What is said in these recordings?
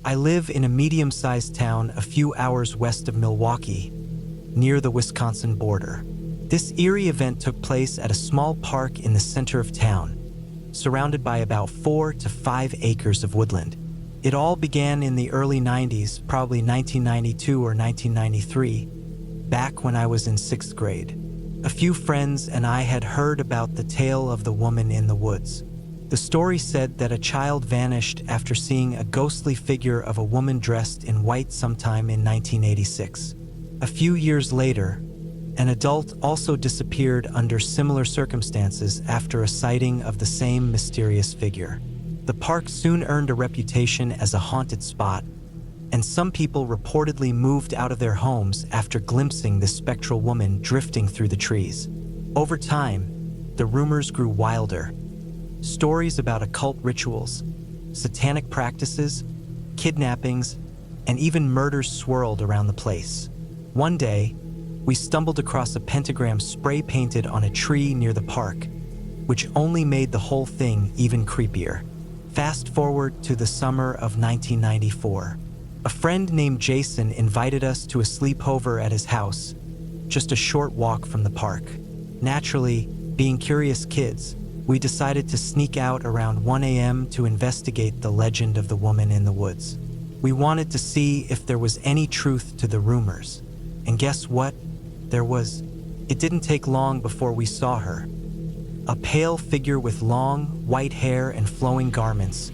I live in a medium-sized town a few hours west of Milwaukee, near the Wisconsin border. This eerie event took place at a small park in the center of town, surrounded by about 4 to 5 acres of woodland. It all began in the early 90s, probably 1992 or 1993, back when I was in 6th grade. A few friends and I had heard about the tale of the woman in the woods. The story said that a child vanished after seeing a ghostly figure of a woman dressed in white sometime in 1986. A few years later, an adult also disappeared under similar circumstances after a sighting of the same mysterious figure. The park soon earned a reputation as a haunted spot, and some people reportedly moved out of their homes after glimpsing this spectral woman drifting through the trees. Over time, the rumors grew wilder. Stories about occult rituals, satanic practices, kidnappings, and even murders swirled around the place. One day, we stumbled across a pentagram spray-painted on a tree near the park, which only made the whole thing even creepier. Fast forward to the summer of 1994. A friend named Jason invited us to a sleepover at his house, just a short walk from the park. Naturally, being curious kids, we decided to sneak out around 1 a.m. to investigate the legend of the woman in the woods. We wanted to see if there was any truth to the rumors. And guess what? There was. It didn't take long before we saw her. A pale figure with long, white hair and flowing garments,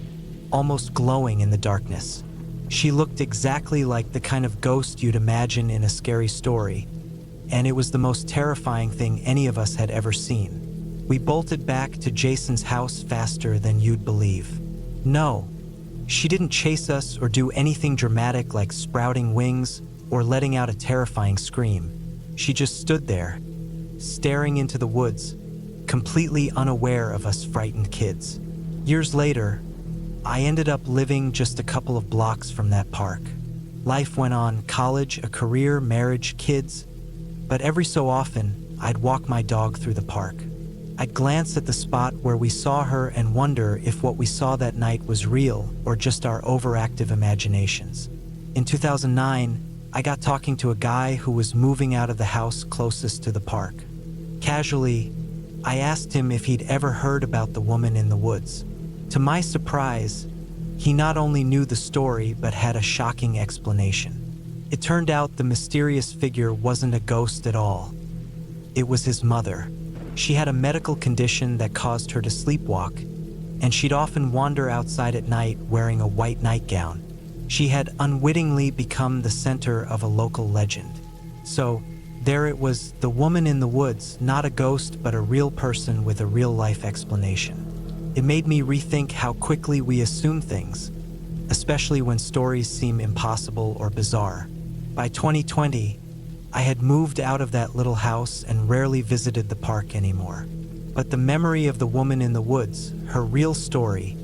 almost glowing in the darkness. She looked exactly like the kind of ghost you'd imagine in a scary story, and it was the most terrifying thing any of us had ever seen. We bolted back to Jason's house faster than you'd believe. No, she didn't chase us or do anything dramatic like sprouting wings or letting out a terrifying scream. She just stood there, staring into the woods, completely unaware of us frightened kids. Years later, I ended up living just a couple of blocks from that park. Life went on, college, a career, marriage, kids, but every so often, I'd walk my dog through the park. I'd glance at the spot where we saw her and wonder if what we saw that night was real or just our overactive imaginations. In 2009, I got talking to a guy who was moving out of the house closest to the park. Casually, I asked him if he'd ever heard about the woman in the woods. To my surprise, he not only knew the story but had a shocking explanation. It turned out the mysterious figure wasn't a ghost at all. It was his mother. She had a medical condition that caused her to sleepwalk, and she'd often wander outside at night wearing a white nightgown. She had unwittingly become the center of a local legend. So, there it was, the woman in the woods, not a ghost but a real person with a real-life explanation. It made me rethink how quickly we assume things, especially when stories seem impossible or bizarre. By 2020, I had moved out of that little house and rarely visited the park anymore. But the memory of the woman in the woods, her real story,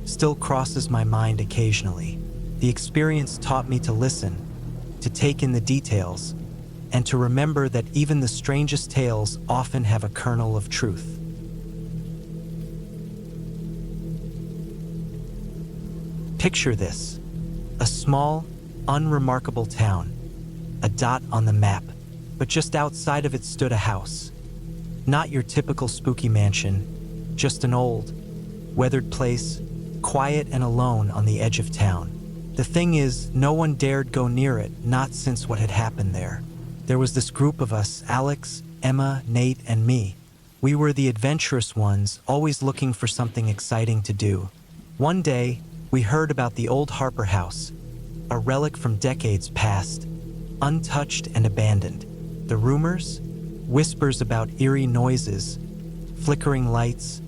still crosses my mind occasionally. The experience taught me to listen, to take in the details, and to remember that even the strangest tales often have a kernel of truth. Picture this: a small, unremarkable town, a dot on the map, but just outside of it stood a house. Not your typical spooky mansion, just an old, weathered place, quiet and alone on the edge of town. The thing is, no one dared go near it, not since what had happened there. There was this group of us, Alex, Emma, Nate, and me. We were the adventurous ones, always looking for something exciting to do. One day, we heard about the old Harper House, a relic from decades past, untouched and abandoned. The rumors? Whispers about eerie noises, flickering lights,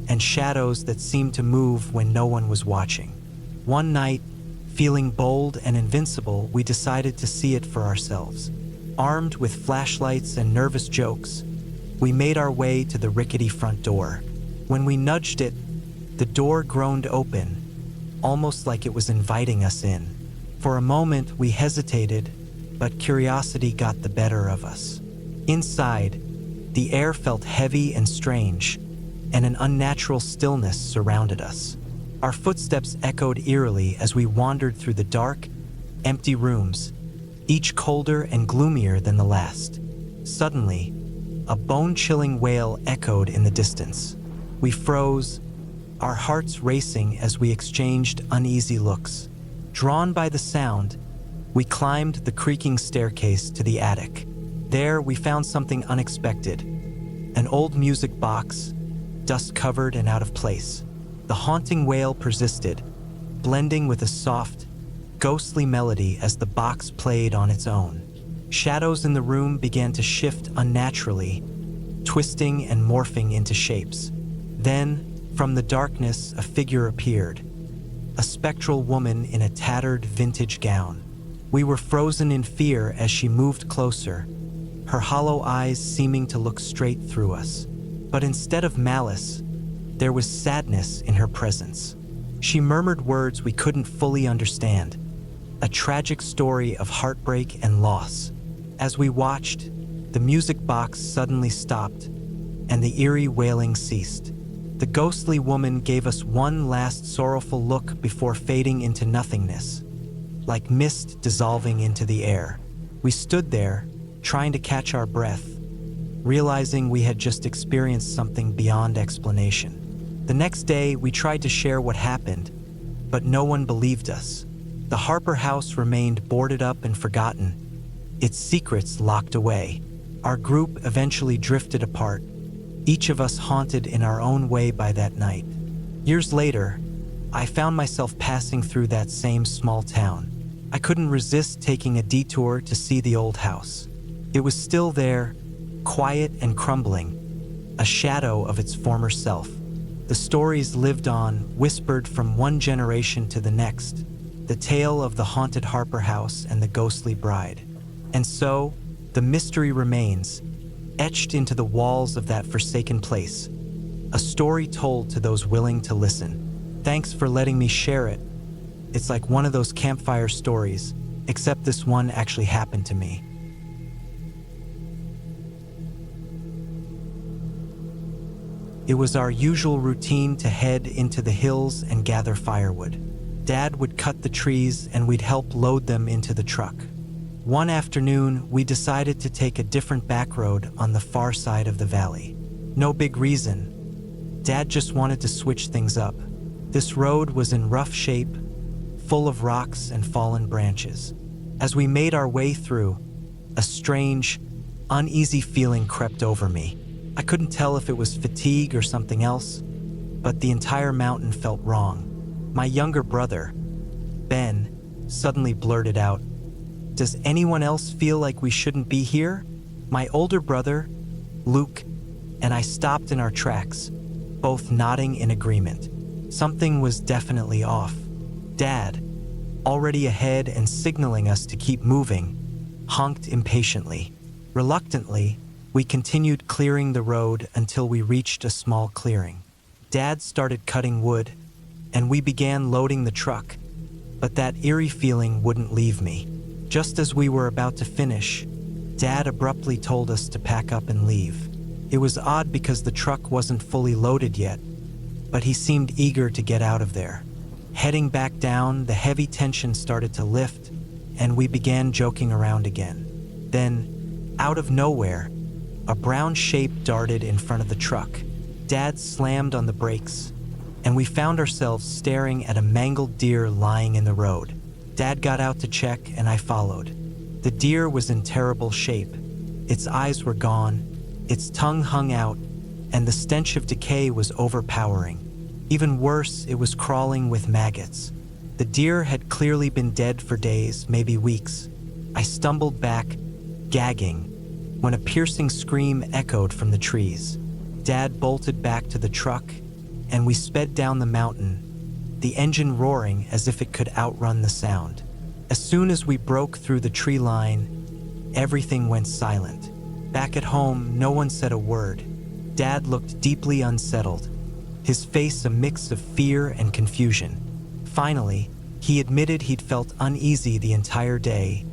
and shadows that seemed to move when no one was watching. One night, feeling bold and invincible, we decided to see it for ourselves. Armed with flashlights and nervous jokes, we made our way to the rickety front door. When we nudged it, the door groaned open, almost like it was inviting us in. For a moment, we hesitated, but curiosity got the better of us. Inside, the air felt heavy and strange, and an unnatural stillness surrounded us. Our footsteps echoed eerily as we wandered through the dark, empty rooms, each colder and gloomier than the last. Suddenly, a bone-chilling wail echoed in the distance. We froze, our hearts racing as we exchanged uneasy looks. Drawn by the sound, we climbed the creaking staircase to the attic. There, we found something unexpected: an old music box, dust-covered and out of place. The haunting wail persisted, blending with a soft, ghostly melody as the box played on its own. Shadows in the room began to shift unnaturally, twisting and morphing into shapes. Then, from the darkness, a figure appeared, a spectral woman in a tattered vintage gown. We were frozen in fear as she moved closer, her hollow eyes seeming to look straight through us. But instead of malice, there was sadness in her presence. She murmured words we couldn't fully understand, a tragic story of heartbreak and loss. As we watched, the music box suddenly stopped, and the eerie wailing ceased. The ghostly woman gave us one last sorrowful look before fading into nothingness, like mist dissolving into the air. We stood there, trying to catch our breath, realizing we had just experienced something beyond explanation. The next day, we tried to share what happened, but no one believed us. The Harper House remained boarded up and forgotten, its secrets locked away. Our group eventually drifted apart, each of us haunted in our own way by that night. Years later, I found myself passing through that same small town. I couldn't resist taking a detour to see the old house. It was still there, quiet and crumbling, a shadow of its former self. The stories lived on, whispered from one generation to the next, the tale of the haunted Harper House and the ghostly bride. And so, the mystery remains, etched into the walls of that forsaken place, a story told to those willing to listen. Thanks for letting me share it. It's like one of those campfire stories, except this one actually happened to me. It was our usual routine to head into the hills and gather firewood. Dad would cut the trees and we'd help load them into the truck. One afternoon, we decided to take a different back road on the far side of the valley. No big reason. Dad just wanted to switch things up. This road was in rough shape, full of rocks and fallen branches. As we made our way through, a strange, uneasy feeling crept over me. I couldn't tell if it was fatigue or something else, but the entire mountain felt wrong. My younger brother, Ben, suddenly blurted out, "Does anyone else feel like we shouldn't be here?" My older brother, Luke, and I stopped in our tracks, both nodding in agreement. Something was definitely off. Dad, already ahead and signaling us to keep moving, honked impatiently. Reluctantly, we continued clearing the road until we reached a small clearing. Dad started cutting wood, and we began loading the truck, but that eerie feeling wouldn't leave me. Just as we were about to finish, Dad abruptly told us to pack up and leave. It was odd because the truck wasn't fully loaded yet, but he seemed eager to get out of there. Heading back down, the heavy tension started to lift, and we began joking around again. Then, out of nowhere, a brown shape darted in front of the truck. Dad slammed on the brakes, and we found ourselves staring at a mangled deer lying in the road. Dad got out to check, and I followed. The deer was in terrible shape. Its eyes were gone, its tongue hung out, and the stench of decay was overpowering. Even worse, it was crawling with maggots. The deer had clearly been dead for days, maybe weeks. I stumbled back, gagging, when a piercing scream echoed from the trees. Dad bolted back to the truck, and we sped down the mountain, the engine roaring as if it could outrun the sound. As soon as we broke through the tree line, everything went silent. Back at home, no one said a word. Dad looked deeply unsettled, his face a mix of fear and confusion. Finally, he admitted he'd felt uneasy the entire day,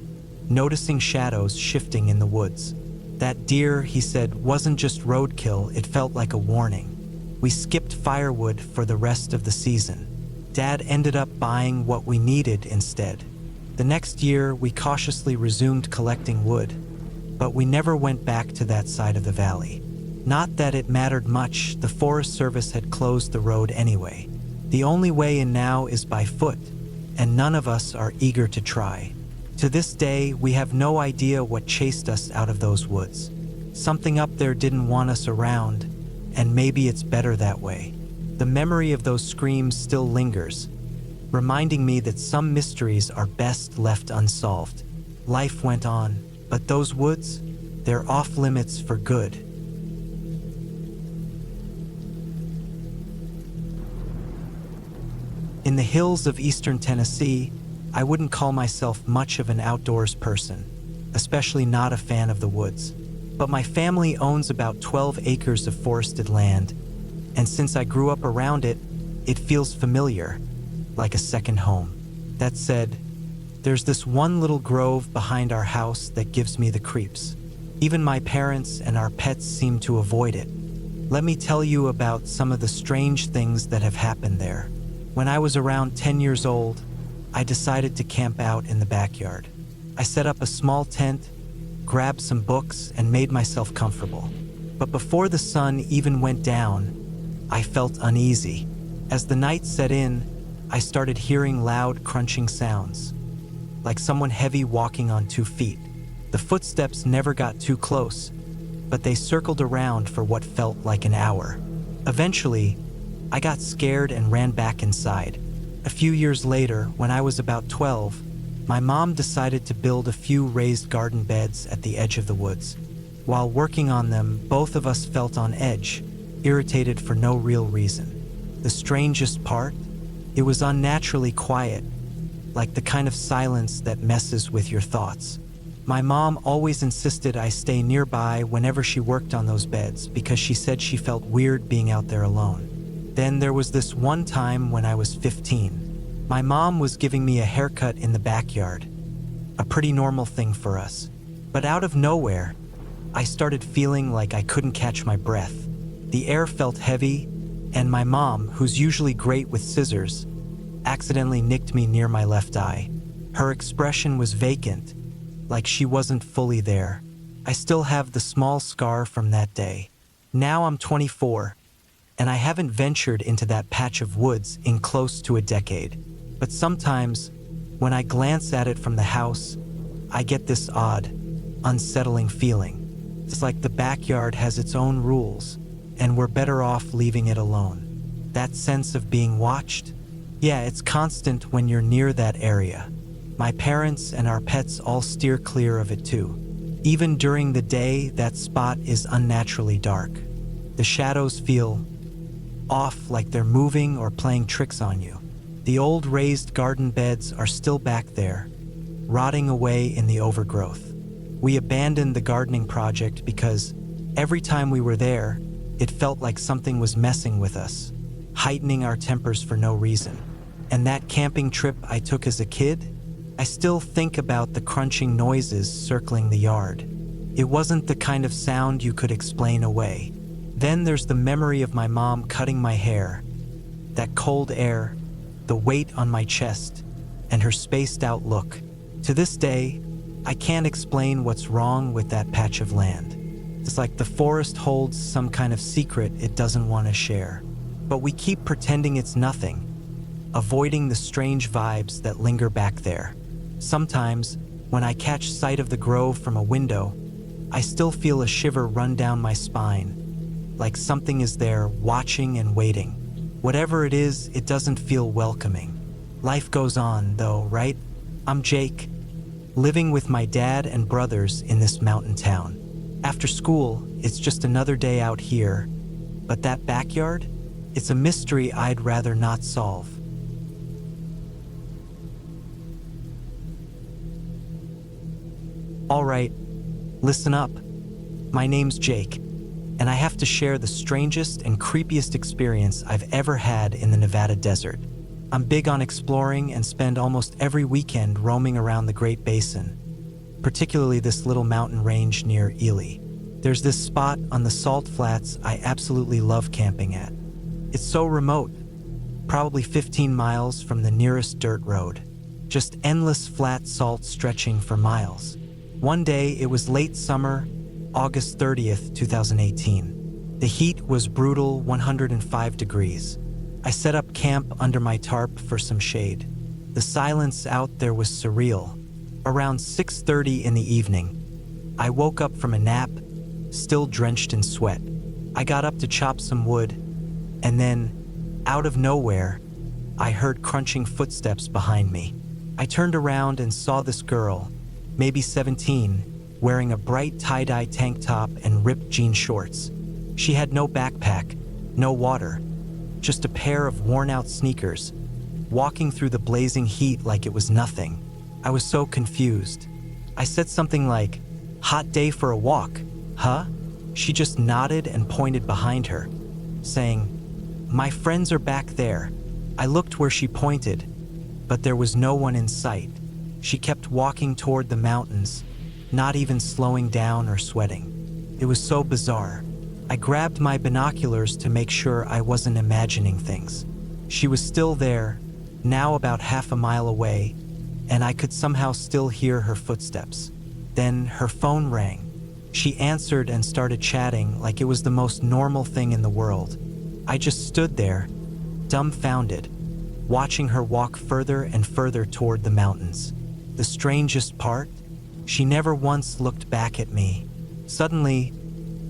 noticing shadows shifting in the woods. That deer, he said, wasn't just roadkill, it felt like a warning. We skipped firewood for the rest of the season. Dad ended up buying what we needed instead. The next year, we cautiously resumed collecting wood, but we never went back to that side of the valley. Not that it mattered much, the Forest Service had closed the road anyway. The only way in now is by foot, and none of us are eager to try. To this day, we have no idea what chased us out of those woods. Something up there didn't want us around, and maybe it's better that way. The memory of those screams still lingers, reminding me that some mysteries are best left unsolved. Life went on, but those woods, they're off limits for good. In the hills of eastern Tennessee, I wouldn't call myself much of an outdoors person, especially not a fan of the woods. But my family owns about 12 acres of forested land, and since I grew up around it, it feels familiar, like a second home. That said, there's this one little grove behind our house that gives me the creeps. Even my parents and our pets seem to avoid it. Let me tell you about some of the strange things that have happened there. When I was around 10 years old, I decided to camp out in the backyard. I set up a small tent, grabbed some books, and made myself comfortable. But before the sun even went down, I felt uneasy. As the night set in, I started hearing loud crunching sounds, like someone heavy walking on 2 feet. The footsteps never got too close, but they circled around for what felt like an hour. Eventually, I got scared and ran back inside. A few years later, when I was about 12, my mom decided to build a few raised garden beds at the edge of the woods. While working on them, both of us felt on edge, irritated for no real reason. The strangest part? It was unnaturally quiet, like the kind of silence that messes with your thoughts. My mom always insisted I stay nearby whenever she worked on those beds because she said she felt weird being out there alone. Then there was this one time when I was 15. My mom was giving me a haircut in the backyard, a pretty normal thing for us. But out of nowhere, I started feeling like I couldn't catch my breath. The air felt heavy, and my mom, who's usually great with scissors, accidentally nicked me near my left eye. Her expression was vacant, like she wasn't fully there. I still have the small scar from that day. Now I'm 24, and I haven't ventured into that patch of woods in close to a decade. But sometimes, when I glance at it from the house, I get this odd, unsettling feeling. It's like the backyard has its own rules, and we're better off leaving it alone. That sense of being watched? Yeah, it's constant when you're near that area. My parents and our pets all steer clear of it too. Even during the day, that spot is unnaturally dark. The shadows feel off, like they're moving or playing tricks on you. The old raised garden beds are still back there, rotting away in the overgrowth. We abandoned the gardening project because every time we were there, it felt like something was messing with us, heightening our tempers for no reason. And that camping trip I took as a kid, I still think about the crunching noises circling the yard. It wasn't the kind of sound you could explain away. Then there's the memory of my mom cutting my hair, that cold air, the weight on my chest, and her spaced out look. To this day, I can't explain what's wrong with that patch of land. It's like the forest holds some kind of secret it doesn't want to share. But we keep pretending it's nothing, avoiding the strange vibes that linger back there. Sometimes, when I catch sight of the grove from a window, I still feel a shiver run down my spine, like something is there watching and waiting. Whatever it is, it doesn't feel welcoming. Life goes on, though, right? I'm Jake, living with my dad and brothers in this mountain town. After school, it's just another day out here, but that backyard? It's a mystery I'd rather not solve. All right, listen up. My name's Jake, and I have to share the strangest and creepiest experience I've ever had in the Nevada desert. I'm big on exploring and spend almost every weekend roaming around the Great Basin, particularly this little mountain range near Eerie. There's this spot on the Salt Flats I absolutely love camping at. It's so remote, probably 15 miles from the nearest dirt road. Just endless flat salt stretching for miles. One day, it was late summer, August 30th, 2018. The heat was brutal, 105 degrees. I set up camp under my tarp for some shade. The silence out there was surreal. Around 6:30 in the evening, I woke up from a nap, still drenched in sweat. I got up to chop some wood, and then, out of nowhere, I heard crunching footsteps behind me. I turned around and saw this girl, maybe 17, wearing a bright tie-dye tank top and ripped jean shorts. She had no backpack, no water, just a pair of worn-out sneakers, walking through the blazing heat like it was nothing. I was so confused. I said something like, "Hot day for a walk, huh?" She just nodded and pointed behind her, saying, "My friends are back there." I looked where she pointed, but there was no one in sight. She kept walking toward the mountains, not even slowing down or sweating. It was so bizarre. I grabbed my binoculars to make sure I wasn't imagining things. She was still there, now about half a mile away, and I could somehow still hear her footsteps. Then her phone rang. She answered and started chatting like it was the most normal thing in the world. I just stood there, dumbfounded, watching her walk further and further toward the mountains. The strangest part? She never once looked back at me. Suddenly,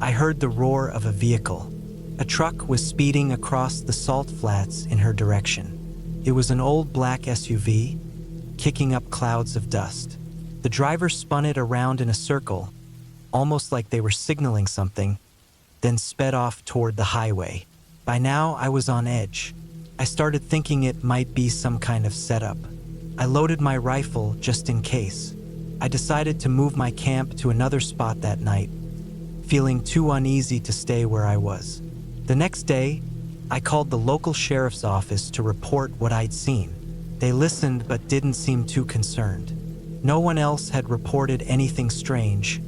I heard the roar of a vehicle. A truck was speeding across the salt flats in her direction. It was an old black SUV, kicking up clouds of dust. The driver spun it around in a circle, almost like they were signaling something, then sped off toward the highway. By now, I was on edge. I started thinking it might be some kind of setup. I loaded my rifle just in case. I decided to move my camp to another spot that night, feeling too uneasy to stay where I was. The next day, I called the local sheriff's office to report what I'd seen. They listened but didn't seem too concerned. No one else had reported anything strange,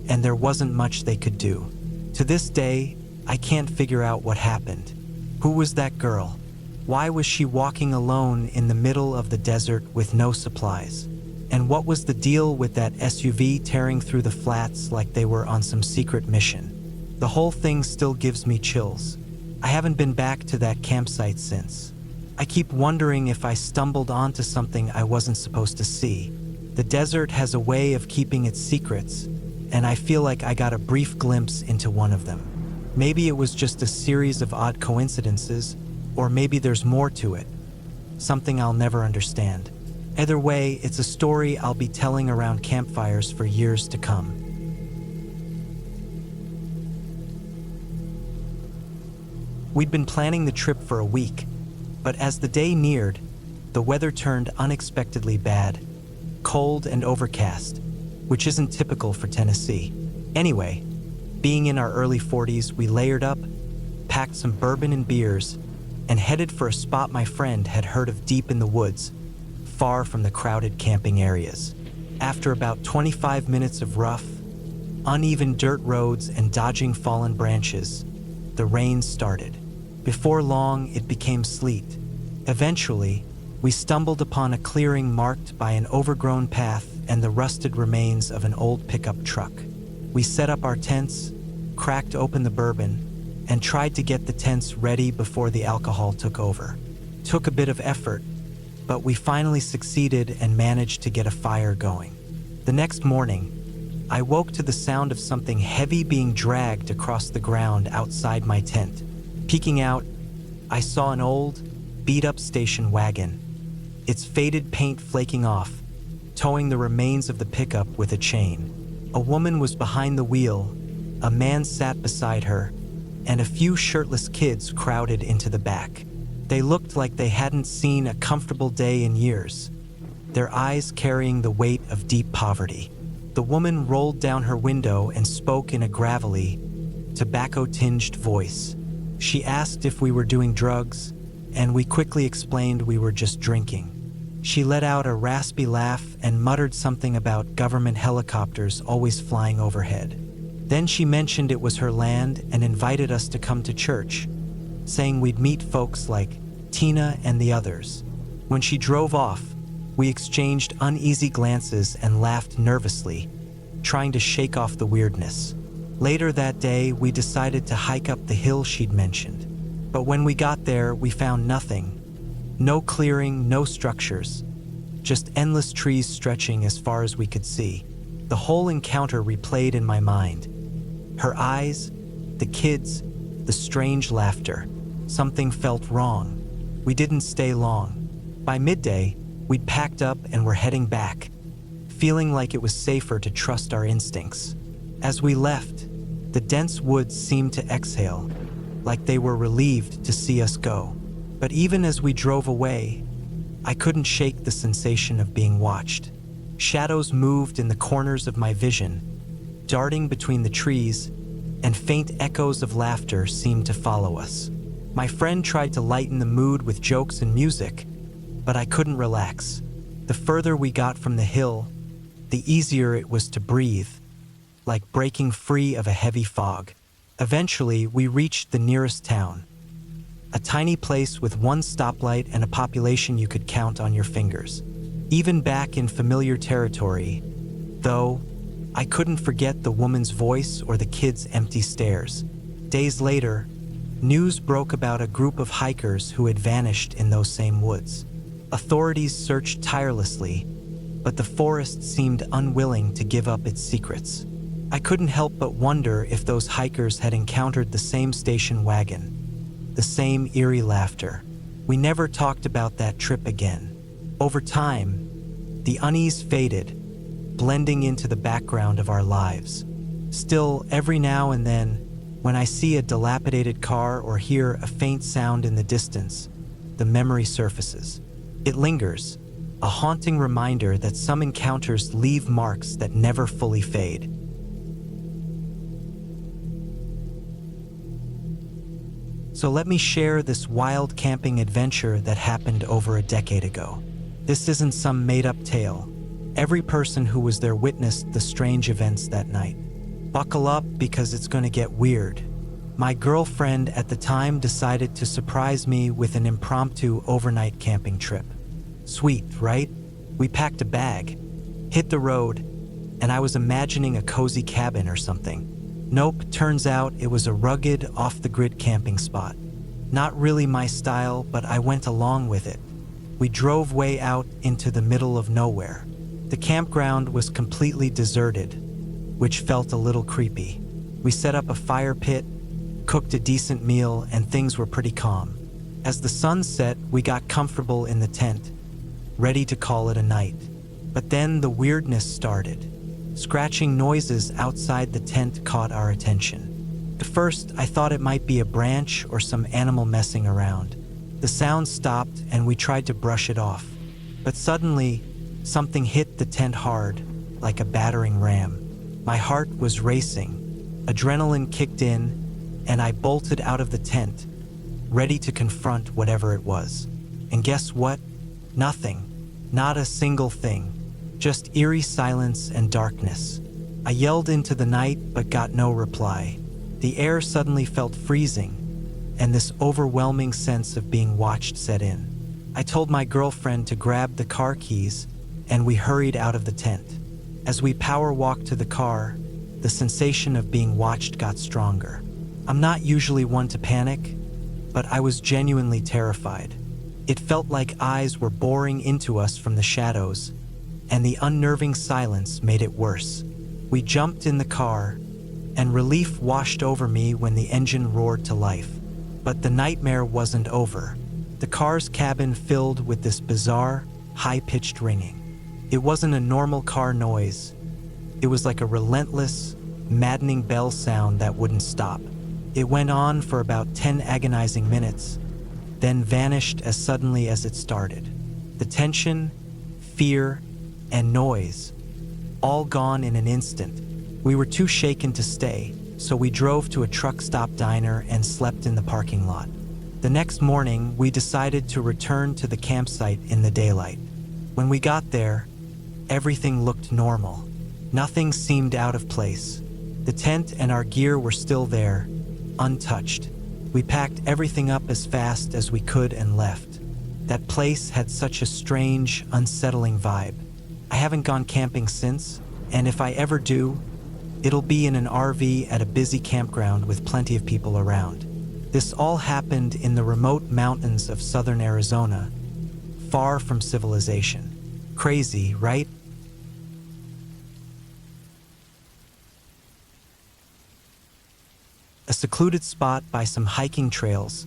and there wasn't much they could do. To this day, I can't figure out what happened. Who was that girl? Why was she walking alone in the middle of the desert with no supplies? And what was the deal with that SUV tearing through the flats like they were on some secret mission? The whole thing still gives me chills. I haven't been back to that campsite since. I keep wondering if I stumbled onto something I wasn't supposed to see. The desert has a way of keeping its secrets, and I feel like I got a brief glimpse into one of them. Maybe it was just a series of odd coincidences, or maybe there's more to it. Something I'll never understand. Either way, it's a story I'll be telling around campfires for years to come. We'd been planning the trip for a week, but as the day neared, the weather turned unexpectedly bad, cold and overcast, which isn't typical for Tennessee. Anyway, being in our early 40s, we layered up, packed some bourbon and beers, and headed for a spot my friend had heard of deep in the woods, far from the crowded camping areas. After about 25 minutes of rough, uneven dirt roads and dodging fallen branches, the rain started. Before long, it became sleet. Eventually, we stumbled upon a clearing marked by an overgrown path and the rusted remains of an old pickup truck. We set up our tents, cracked open the bourbon, and tried to get the tents ready before the alcohol took over. Took a bit of effort, but we finally succeeded and managed to get a fire going. The next morning, I woke to the sound of something heavy being dragged across the ground outside my tent. Peeking out, I saw an old, beat-up station wagon, its faded paint flaking off, towing the remains of the pickup with a chain. A woman was behind the wheel, a man sat beside her, and a few shirtless kids crowded into the back. They looked like they hadn't seen a comfortable day in years, their eyes carrying the weight of deep poverty. The woman rolled down her window and spoke in a gravelly, tobacco-tinged voice. She asked if we were doing drugs, and we quickly explained we were just drinking. She let out a raspy laugh and muttered something about government helicopters always flying overhead. Then she mentioned it was her land and invited us to come to church, saying we'd meet folks like Tina and the others. When she drove off, we exchanged uneasy glances and laughed nervously, trying to shake off the weirdness. Later that day, we decided to hike up the hill she'd mentioned. But when we got there, we found nothing. No clearing, no structures. Just endless trees stretching as far as we could see. The whole encounter replayed in my mind. Her eyes, the kids, the strange laughter. Something felt wrong. We didn't stay long. By midday, we'd packed up and were heading back, feeling like it was safer to trust our instincts. As we left, the dense woods seemed to exhale, like they were relieved to see us go. But even as we drove away, I couldn't shake the sensation of being watched. Shadows moved in the corners of my vision, darting between the trees, and faint echoes of laughter seemed to follow us. My friend tried to lighten the mood with jokes and music, but I couldn't relax. The further we got from the hill, the easier it was to breathe, like breaking free of a heavy fog. Eventually, we reached the nearest town, a tiny place with one stoplight and a population you could count on your fingers. Even back in familiar territory, though, I couldn't forget the woman's voice or the kids' empty stares. Days later, news broke about a group of hikers who had vanished in those same woods. Authorities searched tirelessly, but the forest seemed unwilling to give up its secrets. I couldn't help but wonder if those hikers had encountered the same station wagon, the same eerie laughter. We never talked about that trip again. Over time, the unease faded, blending into the background of our lives. Still, every now and then, when I see a dilapidated car or hear a faint sound in the distance, the memory surfaces. It lingers, a haunting reminder that some encounters leave marks that never fully fade. So let me share this wild camping adventure that happened over a decade ago. This isn't some made-up tale. Every person who was there witnessed the strange events that night. Buckle up because it's going to get weird. My girlfriend at the time decided to surprise me with an impromptu overnight camping trip. Sweet, right? We packed a bag, hit the road, and I was imagining a cozy cabin or something. Nope, turns out it was a rugged, off-the-grid camping spot. Not really my style, but I went along with it. We drove way out into the middle of nowhere. The campground was completely deserted, which felt a little creepy. We set up a fire pit, cooked a decent meal, and things were pretty calm. As the sun set, we got comfortable in the tent, ready to call it a night. But then the weirdness started. Scratching noises outside the tent caught our attention. At first, I thought it might be a branch or some animal messing around. The sound stopped and we tried to brush it off. But suddenly, something hit the tent hard, like a battering ram. My heart was racing. Adrenaline kicked in, and I bolted out of the tent, ready to confront whatever it was. And guess what? Nothing. Not a single thing. Just eerie silence and darkness. I yelled into the night but got no reply. The air suddenly felt freezing, and this overwhelming sense of being watched set in. I told my girlfriend to grab the car keys, and we hurried out of the tent. As we power walked to the car, the sensation of being watched got stronger. I'm not usually one to panic, but I was genuinely terrified. It felt like eyes were boring into us from the shadows, and the unnerving silence made it worse. We jumped in the car, and relief washed over me when the engine roared to life. But the nightmare wasn't over. The car's cabin filled with this bizarre, high-pitched ringing. It wasn't a normal car noise. It was like a relentless, maddening bell sound that wouldn't stop. It went on for about 10 agonizing minutes, then vanished as suddenly as it started. The tension, fear, and noise, all gone in an instant. We were too shaken to stay, so we drove to a truck stop diner and slept in the parking lot. The next morning, we decided to return to the campsite in the daylight. When we got there, everything looked normal. Nothing seemed out of place. The tent and our gear were still there, untouched. We packed everything up as fast as we could and left. That place had such a strange, unsettling vibe. I haven't gone camping since, and if I ever do, it'll be in an RV at a busy campground with plenty of people around. This all happened in the remote mountains of southern Arizona, far from civilization. Crazy, right? A secluded spot by some hiking trails,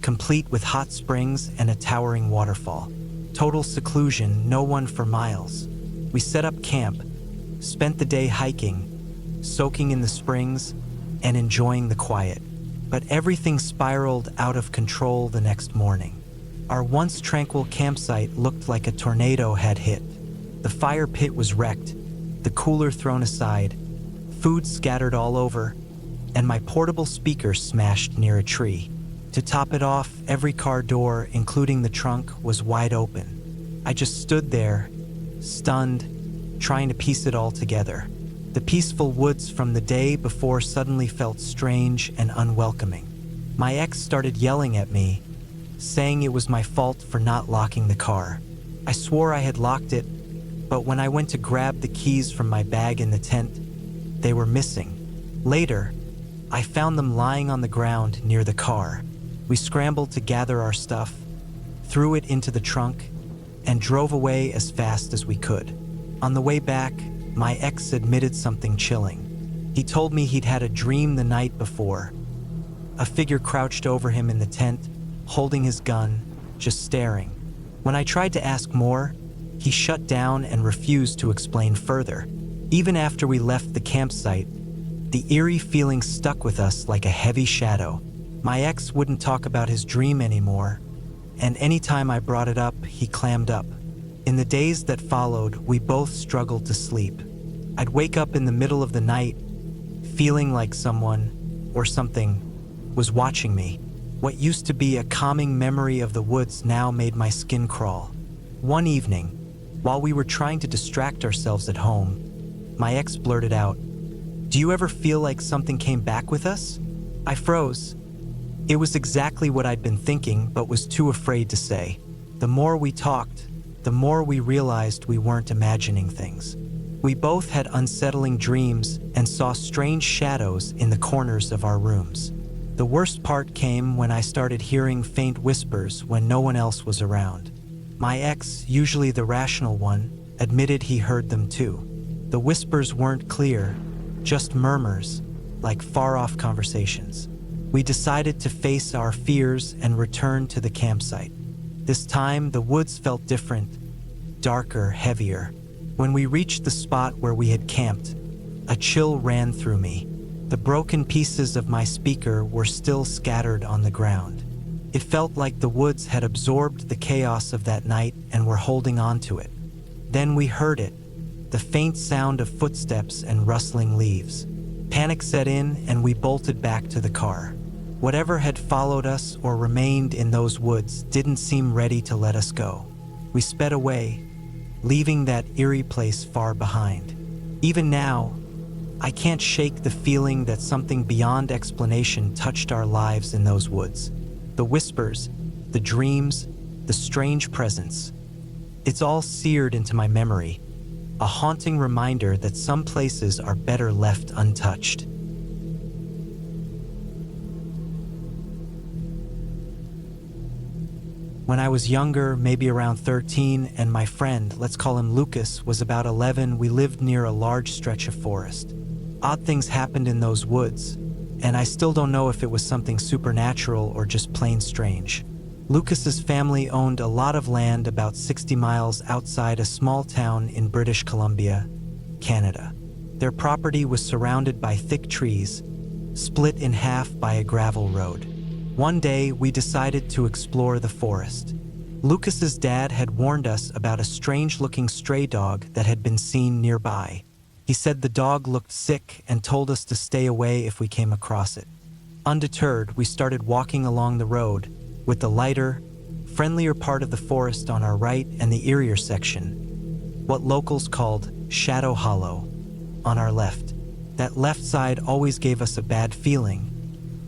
complete with hot springs and a towering waterfall. Total seclusion, no one for miles. We set up camp, spent the day hiking, soaking in the springs, and enjoying the quiet. But everything spiraled out of control the next morning. Our once tranquil campsite looked like a tornado had hit. The fire pit was wrecked, the cooler thrown aside, food scattered all over, and my portable speaker smashed near a tree. To top it off, every car door, including the trunk, was wide open. I just stood there, stunned, trying to piece it all together. The peaceful woods from the day before suddenly felt strange and unwelcoming. My ex started yelling at me, saying it was my fault for not locking the car. I swore I had locked it, but when I went to grab the keys from my bag in the tent, they were missing. Later, I found them lying on the ground near the car. We scrambled to gather our stuff, threw it into the trunk, and drove away as fast as we could. On the way back, my ex admitted something chilling. He told me he'd had a dream the night before. A figure crouched over him in the tent, holding his gun, just staring. When I tried to ask more, he shut down and refused to explain further. Even after we left the campsite, the eerie feeling stuck with us like a heavy shadow. My ex wouldn't talk about his dream anymore, and anytime I brought it up, he clammed up. In the days that followed, we both struggled to sleep. I'd wake up in the middle of the night, feeling like someone, or something, was watching me. What used to be a calming memory of the woods now made my skin crawl. One evening, while we were trying to distract ourselves at home, my ex blurted out, "Do you ever feel like something came back with us?" I froze. It was exactly what I'd been thinking, but was too afraid to say. The more we talked, the more we realized we weren't imagining things. We both had unsettling dreams and saw strange shadows in the corners of our rooms. The worst part came when I started hearing faint whispers when no one else was around. My ex, usually the rational one, admitted he heard them too. The whispers weren't clear, just murmurs, like far-off conversations. We decided to face our fears and return to the campsite. This time, the woods felt different, darker, heavier. When we reached the spot where we had camped, a chill ran through me. The broken pieces of my speaker were still scattered on the ground. It felt like the woods had absorbed the chaos of that night and were holding on to it. Then we heard it, the faint sound of footsteps and rustling leaves. Panic set in and we bolted back to the car. Whatever had followed us or remained in those woods didn't seem ready to let us go. We sped away, leaving that eerie place far behind. Even now, I can't shake the feeling that something beyond explanation touched our lives in those woods. The whispers, the dreams, the strange presence. It's all seared into my memory, a haunting reminder that some places are better left untouched. When I was younger, maybe around 13, and my friend, let's call him Lucas, was about 11, we lived near a large stretch of forest. Odd things happened in those woods, and I still don't know if it was something supernatural or just plain strange. Lucas's family owned a lot of land about 60 miles outside a small town in British Columbia, Canada. Their property was surrounded by thick trees, split in half by a gravel road. One day, we decided to explore the forest. Lucas's dad had warned us about a strange-looking stray dog that had been seen nearby. He said the dog looked sick and told us to stay away if we came across it. Undeterred, we started walking along the road, with the lighter, friendlier part of the forest on our right and the eerier section, what locals called Shadow Hollow, on our left. That left side always gave us a bad feeling,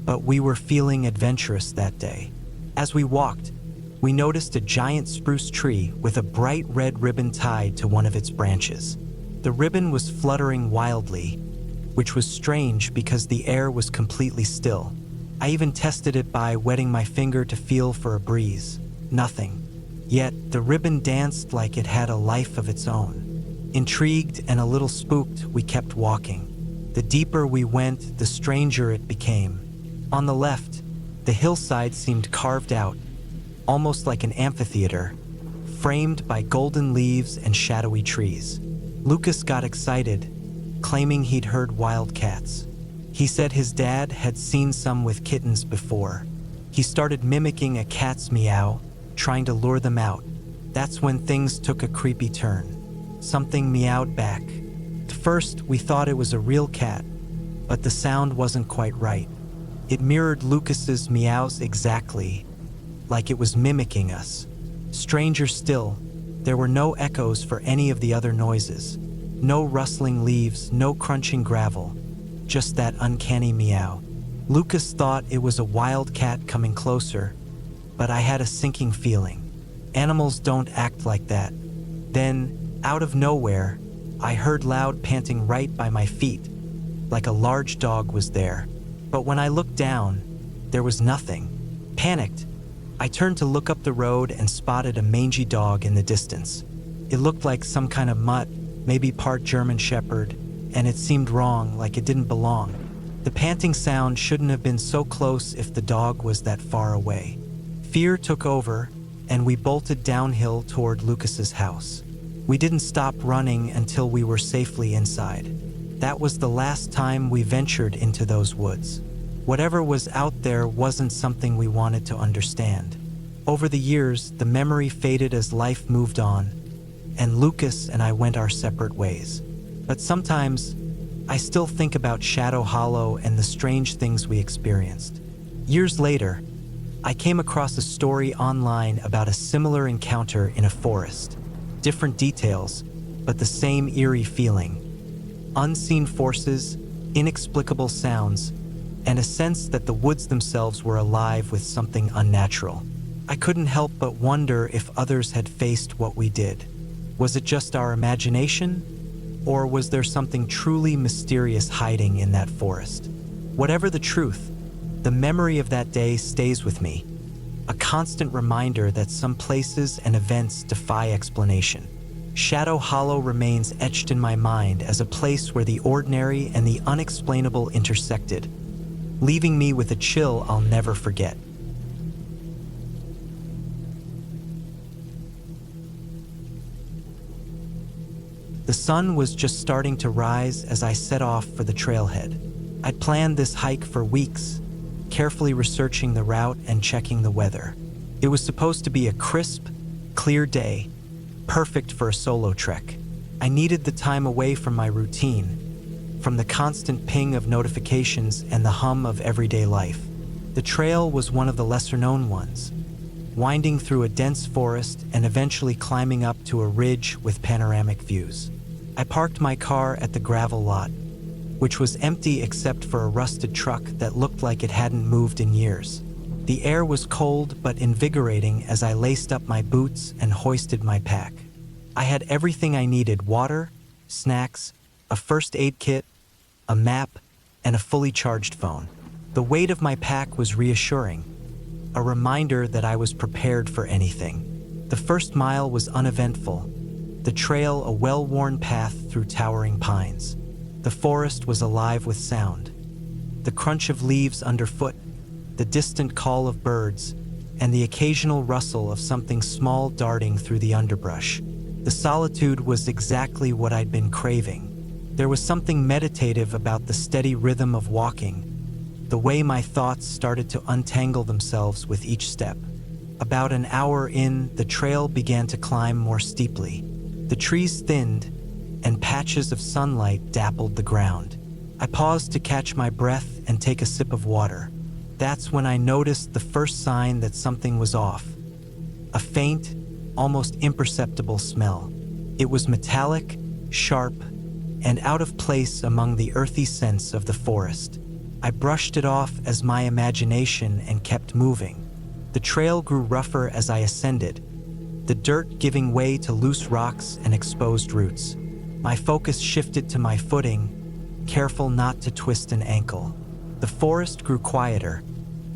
but we were feeling adventurous that day. As we walked, we noticed a giant spruce tree with a bright red ribbon tied to one of its branches. The ribbon was fluttering wildly, which was strange because the air was completely still. I even tested it by wetting my finger to feel for a breeze. Nothing. Yet the ribbon danced like it had a life of its own. Intrigued and a little spooked, we kept walking. The deeper we went, the stranger it became. On the left, the hillside seemed carved out, almost like an amphitheater, framed by golden leaves and shadowy trees. Lucas got excited, claiming he'd heard wildcats. He said his dad had seen some with kittens before. He started mimicking a cat's meow, trying to lure them out. That's when things took a creepy turn. Something meowed back. At first, we thought it was a real cat, but the sound wasn't quite right. It mirrored Lucas's meows exactly, like it was mimicking us. Stranger still, there were no echoes for any of the other noises. No rustling leaves, no crunching gravel, just that uncanny meow. Lucas thought it was a wild cat coming closer, but I had a sinking feeling. Animals don't act like that. Then, out of nowhere, I heard loud panting right by my feet, like a large dog was there. But when I looked down, there was nothing. Panicked, I turned to look up the road and spotted a mangy dog in the distance. It looked like some kind of mutt, maybe part German Shepherd, and it seemed wrong, like it didn't belong. The panting sound shouldn't have been so close if the dog was that far away. Fear took over, and we bolted downhill toward Lucas's house. We didn't stop running until we were safely inside. That was the last time we ventured into those woods. Whatever was out there wasn't something we wanted to understand. Over the years, the memory faded as life moved on, and Lucas and I went our separate ways. But sometimes, I still think about Shadow Hollow and the strange things we experienced. Years later, I came across a story online about a similar encounter in a forest. Different details, but the same eerie feeling. Unseen forces, inexplicable sounds, and a sense that the woods themselves were alive with something unnatural. I couldn't help but wonder if others had faced what we did. Was it just our imagination? Or was there something truly mysterious hiding in that forest? Whatever the truth, the memory of that day stays with me. A constant reminder that some places and events defy explanation. Shadow Hollow remains etched in my mind as a place where the ordinary and the unexplainable intersected, leaving me with a chill I'll never forget. The sun was just starting to rise as I set off for the trailhead. I'd planned this hike for weeks, carefully researching the route and checking the weather. It was supposed to be a crisp, clear day, perfect for a solo trek. I needed the time away from my routine, from the constant ping of notifications and the hum of everyday life. The trail was one of the lesser-known ones, winding through a dense forest and eventually climbing up to a ridge with panoramic views. I parked my car at the gravel lot, which was empty except for a rusted truck that looked like it hadn't moved in years. The air was cold but invigorating as I laced up my boots and hoisted my pack. I had everything I needed: water, snacks, a first aid kit, a map, and a fully charged phone. The weight of my pack was reassuring, a reminder that I was prepared for anything. The first mile was uneventful, the trail a well-worn path through towering pines. The forest was alive with sound. The crunch of leaves underfoot, the distant call of birds, and the occasional rustle of something small darting through the underbrush. The solitude was exactly what I'd been craving. There was something meditative about the steady rhythm of walking, the way my thoughts started to untangle themselves with each step. About an hour in, the trail began to climb more steeply. The trees thinned, and patches of sunlight dappled the ground. I paused to catch my breath and take a sip of water. That's when I noticed the first sign that something was off. A faint, almost imperceptible smell. It was metallic, sharp, and out of place among the earthy scents of the forest. I brushed it off as my imagination and kept moving. The trail grew rougher as I ascended, the dirt giving way to loose rocks and exposed roots. My focus shifted to my footing, careful not to twist an ankle. The forest grew quieter,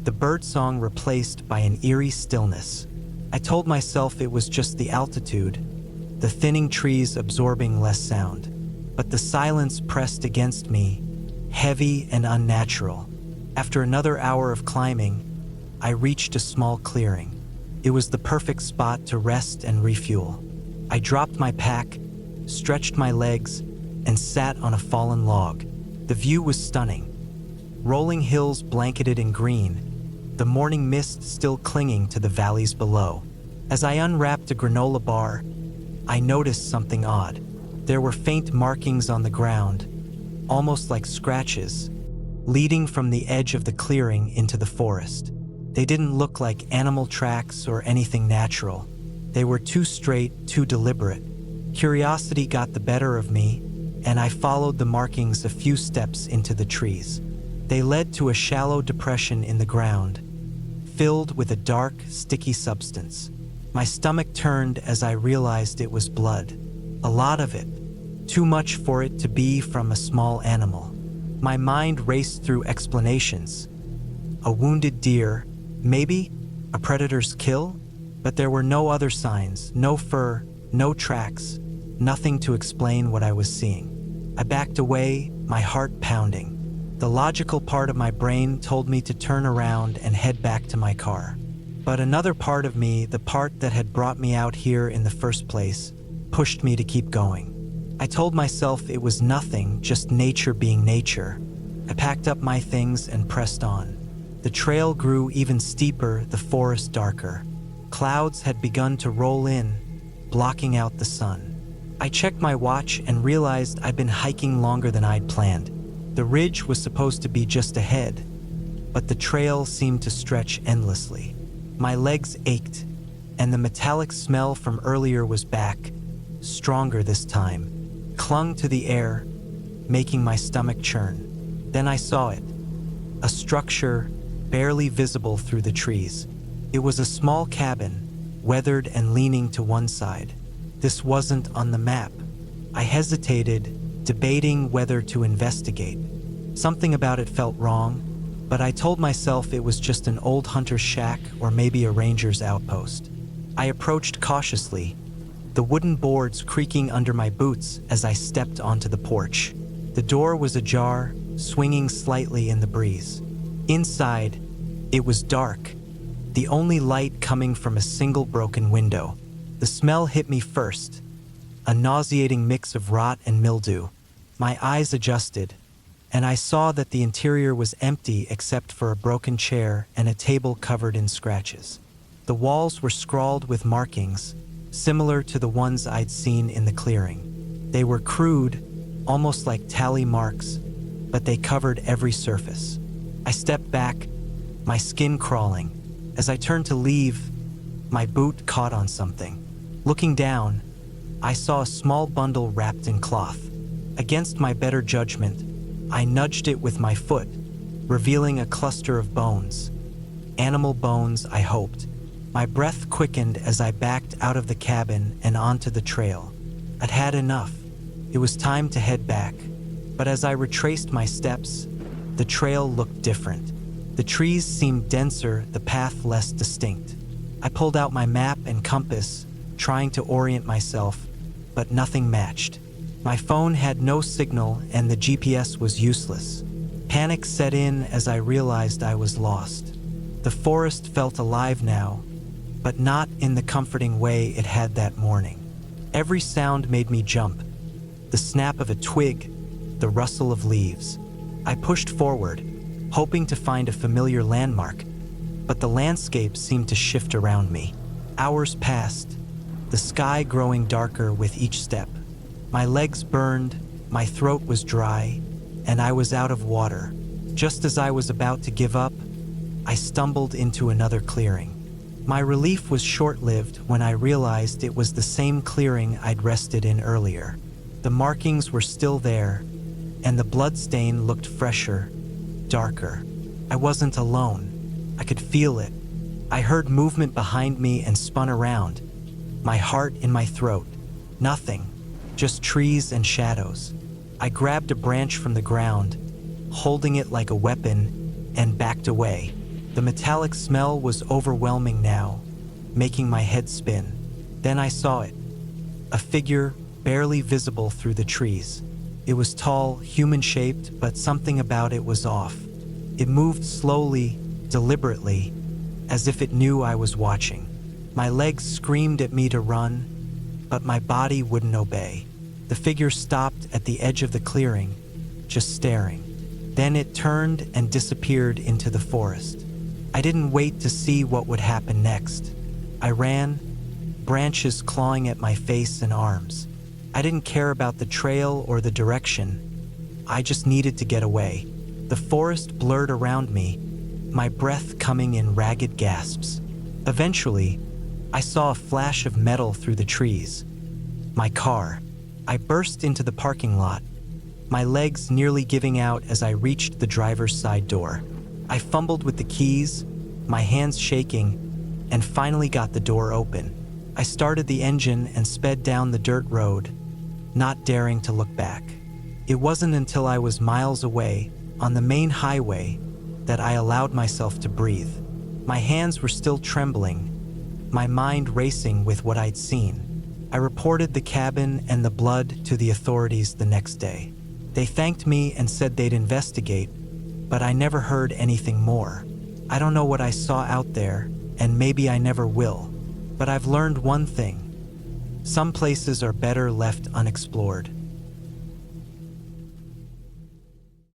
the birdsong replaced by an eerie stillness. I told myself it was just the altitude, the thinning trees absorbing less sound. But the silence pressed against me, heavy and unnatural. After another hour of climbing, I reached a small clearing. It was the perfect spot to rest and refuel. I dropped my pack, stretched my legs, and sat on a fallen log. The view was stunning. Rolling hills blanketed in green, the morning mist still clinging to the valleys below. As I unwrapped a granola bar, I noticed something odd. There were faint markings on the ground, almost like scratches, leading from the edge of the clearing into the forest. They didn't look like animal tracks or anything natural. They were too straight, too deliberate. Curiosity got the better of me, and I followed the markings a few steps into the trees. They led to a shallow depression in the ground, filled with a dark, sticky substance. My stomach turned as I realized it was blood. A lot of it, too much for it to be from a small animal. My mind raced through explanations. A wounded deer, maybe a predator's kill? But there were no other signs, no fur, no tracks, nothing to explain what I was seeing. I backed away, my heart pounding. The logical part of my brain told me to turn around and head back to my car. But another part of me, the part that had brought me out here in the first place, pushed me to keep going. I told myself it was nothing, just nature being nature. I packed up my things and pressed on. The trail grew even steeper, the forest darker. Clouds had begun to roll in, blocking out the sun. I checked my watch and realized I'd been hiking longer than I'd planned. The ridge was supposed to be just ahead, but the trail seemed to stretch endlessly. My legs ached, and the metallic smell from earlier was back, stronger this time, clung to the air, making my stomach churn. Then I saw it, a structure barely visible through the trees. It was a small cabin, weathered and leaning to one side. This wasn't on the map. I hesitated, debating whether to investigate. Something about it felt wrong, but I told myself it was just an old hunter's shack or maybe a ranger's outpost. I approached cautiously, the wooden boards creaking under my boots as I stepped onto the porch. The door was ajar, swinging slightly in the breeze. Inside, it was dark, the only light coming from a single broken window. The smell hit me first, a nauseating mix of rot and mildew. My eyes adjusted, and I saw that the interior was empty except for a broken chair and a table covered in scratches. The walls were scrawled with markings, similar to the ones I'd seen in the clearing. They were crude, almost like tally marks, but they covered every surface. I stepped back, my skin crawling. As I turned to leave, my boot caught on something. Looking down, I saw a small bundle wrapped in cloth. Against my better judgment, I nudged it with my foot, revealing a cluster of bones. Animal bones, I hoped. My breath quickened as I backed out of the cabin and onto the trail. I'd had enough. It was time to head back. But as I retraced my steps, the trail looked different. The trees seemed denser, the path less distinct. I pulled out my map and compass, trying to orient myself, but nothing matched. My phone had no signal and the GPS was useless. Panic set in as I realized I was lost. The forest felt alive now, but not in the comforting way it had that morning. Every sound made me jump. The snap of a twig, the rustle of leaves. I pushed forward, hoping to find a familiar landmark, but the landscape seemed to shift around me. Hours passed, the sky growing darker with each step. My legs burned, my throat was dry, and I was out of water. Just as I was about to give up, I stumbled into another clearing. My relief was short-lived when I realized it was the same clearing I'd rested in earlier. The markings were still there, and the bloodstain looked fresher, got darker. I wasn't alone. I could feel it. I heard movement behind me and spun around, my heart in my throat. Nothing, just trees and shadows. I grabbed a branch from the ground, holding it like a weapon, and backed away. The metallic smell was overwhelming now, making my head spin. Then I saw it, a figure barely visible through the trees. It was tall, human-shaped, but something about it was off. It moved slowly, deliberately, as if it knew I was watching. My legs screamed at me to run, but my body wouldn't obey. The figure stopped at the edge of the clearing, just staring. Then it turned and disappeared into the forest. I didn't wait to see what would happen next. I ran, branches clawing at my face and arms. I didn't care about the trail or the direction. I just needed to get away. The forest blurred around me, my breath coming in ragged gasps. Eventually, I saw a flash of metal through the trees. My car. I burst into the parking lot, my legs nearly giving out as I reached the driver's side door. I fumbled with the keys, my hands shaking, and finally got the door open. I started the engine and sped down the dirt road, not daring to look back. It wasn't until I was miles away, on the main highway, that I allowed myself to breathe. My hands were still trembling, my mind racing with what I'd seen. I reported the cabin and the blood to the authorities the next day. They thanked me and said they'd investigate, but I never heard anything more. I don't know what I saw out there, and maybe I never will, but I've learned one thing. Some places are better left unexplored.